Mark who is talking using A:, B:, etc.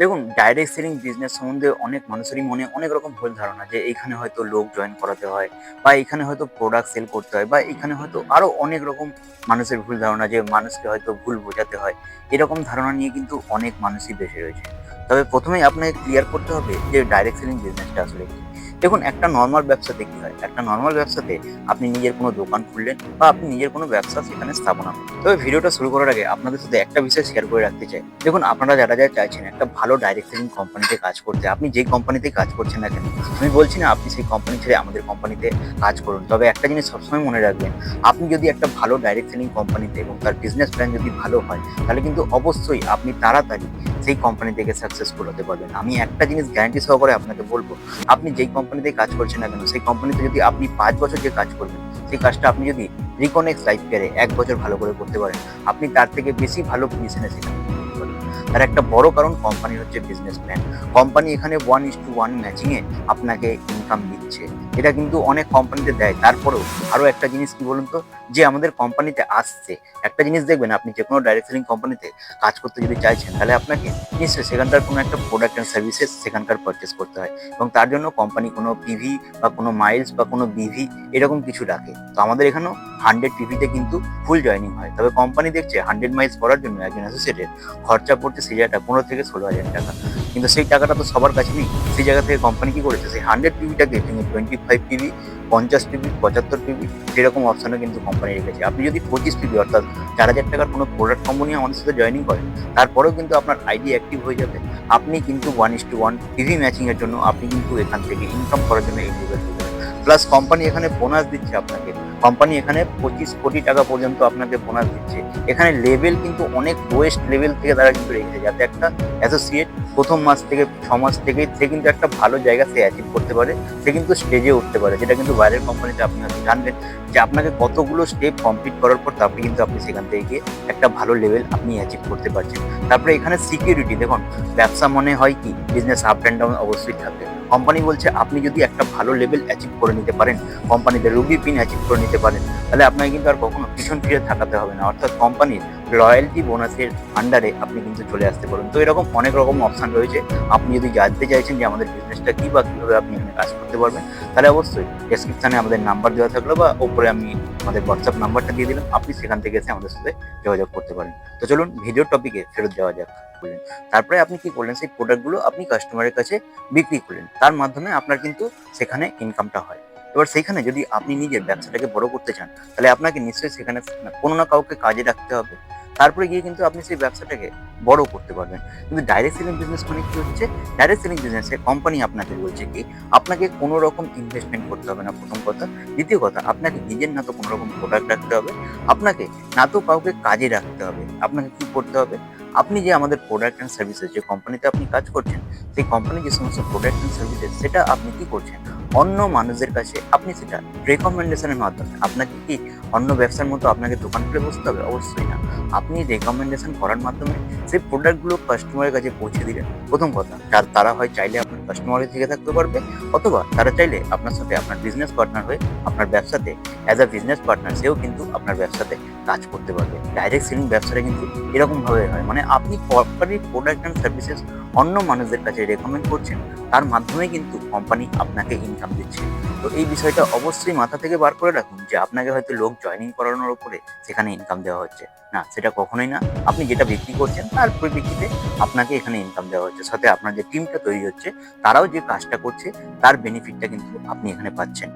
A: দেখুন, direct selling business সম্বন্ধে অনেক মানুষেরই মনে অনেক রকম ভুল ধারণা যে এইখানে হয়তো লোক জয়েন করাতে হয় বা এইখানে হয়তো প্রোডাক্ট সেল করতে হয় বা এখানে হয়তো আরো অনেক রকম মানুষের ভুল ধারণা যে মানুষকে হয়তো ভুল বোঝাতে হয়। এরকম ধারণা নিয়ে কিন্তু অনেক মানুষই বেশি রয়েছে। তবে প্রথমেই আপনাকে ক্লিয়ার করতে হবে যে ডাইরেক্ট সেলিং বিজনেসটা আসলে কি। দেখুন, একটা নর্মাল ব্যবসাতে কি হয়, একটা নর্মাল ব্যবসাতে আপনি নিজের কোনো দোকান খুললেন বা আপনি নিজের কোনো ব্যবসা সেখানে স্থাপনা করলেন। তবে ভিডিওটা শুরু করার আগে আপনাদের সাথে একটা বিষয় শেয়ার করে রাখতে চাই। দেখুন, আপনারা যারা যারা চাইছেন একটা ভালো ডাইরেক্ট সেলিং কোম্পানিতে কাজ করতে, আপনি যেই কোম্পানিতে কাজ করছেন না কেন, আমি বলছি না আপনি সেই কোম্পানি ছেড়ে আমাদের কোম্পানিতে কাজ করুন। তবে একটা জিনিস সবসময় মনে রাখবেন, আপনি যদি একটা ভালো ডাইরেক্ট সেলিং কোম্পানিতে এবং তার বিজনেস প্ল্যান যদি ভালো হয়, তাহলে কিন্তু অবশ্যই আপনি তাড়াতাড়ি সেই কোম্পানি থেকে সাকসেসফুল হতে পারবেন। আমি একটা জিনিস গ্যারান্টি সহকারে আপনাকে বলবো, আপনি যেই কোম্পানিতে কাজ করছেন না কেন, সেই কোম্পানিতে যদি আপনি 5 বছর যে কাজ করবেন, সেই কাজটা আপনি যদি রিকনেক্ট লাইফ কেয়ারে 1 বছর ভালো করে করতে পারেন, আপনি তার থেকে বেশি ভালো পজিশনে সেখানে পৌঁছতে পারবেন। তার একটা বড় কারণ কোম্পানি হচ্ছে বিজনেস প্ল্যান। কোম্পানি এখানে 1:1 ম্যাচিংয়ে আপনাকে ইনকাম দিচ্ছে। এটা কিন্তু অনেক কোম্পানিতে দেয়। তারপরেও আরো একটা জিনিস কি বলুন তো, যে আমাদের কোম্পানিতে আসছে, একটা জিনিস দেখবেন, আপনি যে কোনো ডাইরেক্ট সেলিং কোম্পানিতে কাজ করতে যদি চাইছেন, তাহলে আপনাকে নিশ্চয়ই সেখানকার কোনো একটা প্রোডাক্ট অ্যান্ড সার্ভিসেস সেখানকার পারচেস করতে হয় এবং তার জন্য কোম্পানি কোনো পিভি বা কোনো মাইলস বা কোনো বিভি এরকম কিছু ডাকে। তো আমাদের এখানেও 100 পিভিতে কিন্তু ফুল জয়েনিং হয়। তবে কোম্পানি দেখছে 100 মাইলস করার জন্য একজন অ্যাসোসিয়েটের খরচা পড়ছে সেই জায়গাটা 15 থেকে 16 হাজার টাকা। কিন্তু সেই টাকাটা তো সবার কাছে নেই। সেই জায়গা থেকে কোম্পানি কি করেছে, সেই 100 পিভিটাকে ভেঙে 25 পিভি, 50 পিভি, 75 পিভি সেরকম অপশনও কিন্তু কোম্পানি রেখেছে। আপনি যদি 25 পিভি অর্থাৎ 4,000 টাকার কোনো প্রোডাক্ট কোম্পানি আমাদের সাথে জয়েনিং করেন, তারপরেও কিন্তু আপনার আইডি অ্যাক্টিভ হয়ে যাবে। আপনি কিন্তু 1:1 পিভি ম্যাচিং এর জন্য আপনি কিন্তু এখান থেকে ইনকাম করার জন্য এলিজিবল হয়ে যাবেন। প্লাস কোম্পানি এখানে বোনাস দিচ্ছে আপনাকে। কোম্পানি এখানে 25 কোটি টাকা পর্যন্ত আপনাকে বোনাস দিচ্ছে। এখানে লেভেল কিন্তু অনেক লোয়েস্ট লেভেল থেকে তারা কিন্তু রেখেছে, যাতে একটা অ্যাসোসিয়েট প্রথম মাস থেকে 6 মাস থেকে সে কিন্তু একটা ভালো জায়গা সে অ্যাচিভ করতে পারে, সে কিন্তু স্টেজে উঠতে পারে। যেটা কিন্তু বাইরের কোম্পানিতে আপনি হয়তো জানবেন যে আপনাকে কতগুলো স্টেপ কমপ্লিট করার পর তারপরে কিন্তু আপনি সেখান থেকে গিয়ে একটা ভালো লেভেল আপনি অ্যাচিভ করতে পারছেন। তারপরে এখানে সিকিউরিটি দেখুন, ব্যবসা মনে হয় কি, বিজনেস আপ অ্যান্ড ডাউন অবশ্যই থাকবে। কোম্পানি বলছে আপনি যদি একটা ভালো লেভেল অ্যাচিভ করে নিতে পারেন, কোম্পানিতে রুবি পিন অ্যাচিভ করে নিতে পারেন, তাহলে আপনাকে কিন্তু আর কখনো পিছন ফিরে থাকাতে হবে না। অর্থাৎ কোম্পানির লয়্যালটি বোনাসের আন্ডারে আপনি কিন্তু চলে আসতে পারেন। তো এরকম অনেক রকম অপশন রয়েছে। আপনি যদি জানতে চাইছেন যে আমাদের বিজনেসটা কি বা কীভাবে আপনি এখানে কাজ করতে পারবেন, তাহলে অবশ্যই ডেসক্রিপশানে আমাদের নাম্বার দেওয়া থাকলো বা ওপরে আমি আমাদের হোয়াটসঅ্যাপ নাম্বারটা দিয়ে দিলাম, আপনি সেখান থেকে এসে আমাদের সাথে যোগাযোগ করতে পারেন। তো চলুন ভিডিওর টপিকে ফেরত যাওয়া যাক। বললেন, তারপরে আপনি কি করলেন, সেই প্রোডাক্টগুলো আপনি কাস্টমারের কাছে বিক্রি করলেন, তার মাধ্যমে আপনার কিন্তু সেখানে ইনকামটা হয়। এবার সেইখানে যদি আপনি নিজের ব্যবসাটাকে বড় করতে চান, তাহলে আপনাকে নিশ্চয়ই সেখানে কোনো না কাউকে কাজে রাখতে হবে। তারপরে গিয়ে কিন্তু আপনি সেই ব্যবসাটাকে বড় করতে পারবেন। কিন্তু ডাইরেক্ট সেলিং বিজনেস মানে কি হচ্ছে, ডাইরেক্ট সেলিং বিজনেসে কোম্পানি আপনাকে বলছে কি, আপনাকে কোনো রকম ইনভেস্টমেন্ট করতে হবে না, প্রথম কথা। দ্বিতীয় কথা, আপনাকে নিজের না তো কোনো রকম প্রোডাক্ট রাখতে হবে, আপনাকে না তো কাউকে কাজে রাখতে হবে। আপনাকে কি করতে হবে, আপনি যে আমাদের প্রোডাক্ট অ্যান্ড সার্ভিসেস যে কোম্পানিতে আপনি কাজ করছেন, সেই কোম্পানির যে সমস্ত প্রোডাক্ট অ্যান্ড সার্ভিসেস সেটা আপনি কি করছেন, অন্য মানুষদের কাছে আপনি সেটা রেকমেন্ডেশনের মাধ্যমে। আপনাকে কি অন্য ব্যবসার মতো আপনাকে দোকান খুলে বসতে হবে? অবশ্যই না। আপনি রেকমেন্ডেশন করার মাধ্যমে সেই প্রোডাক্টগুলো কাস্টমারের কাছে পৌঁছে দিলেন। প্রথম কথা, তারা হয় চাইলে আপনার কাস্টমারের থেকে থাকতে পারবে, অথবা তারা চাইলে আপনার সাথে আপনার বিজনেস পার্টনার হয়ে আপনার ব্যবসাতে অ্যাজ আ বিজনেস পার্টনার সেও কিন্তু আপনার ব্যবসাতে কাজ করতে পারবে। ডাইরেক্ট সেলিং ব্যবসাটা কিন্তু এরকমভাবে হয়, মানে আপনি কোম্পানির প্রোডাক্ট অ্যান্ড সার্ভিসেস অন্য মানুষদের কাছে রেকমেন্ড করছেন, তার মাধ্যমে কিন্তু কোম্পানি আপনাকে ইনকাম দিচ্ছে। তো এই বিষয়টা অবশ্যই মাথা থেকে বার করে রাখুন যে আপনাকে হয়তো লোক জয়েনিং করানোর উপরে সেখানে ইনকাম দেওয়া হচ্ছে না, সেটা কখনোই না। আপনি যেটা বিক্রি করছেন তার পরিপ্রেক্ষিতে আপনাকে এখানে ইনকাম দেওয়া হচ্ছে, সাথে আপনার যে টিমটা তৈরি হচ্ছে তারাও যে কাজটা করছে তার বেনিফিটটা কিন্তু আপনি এখানে পাচ্ছেন।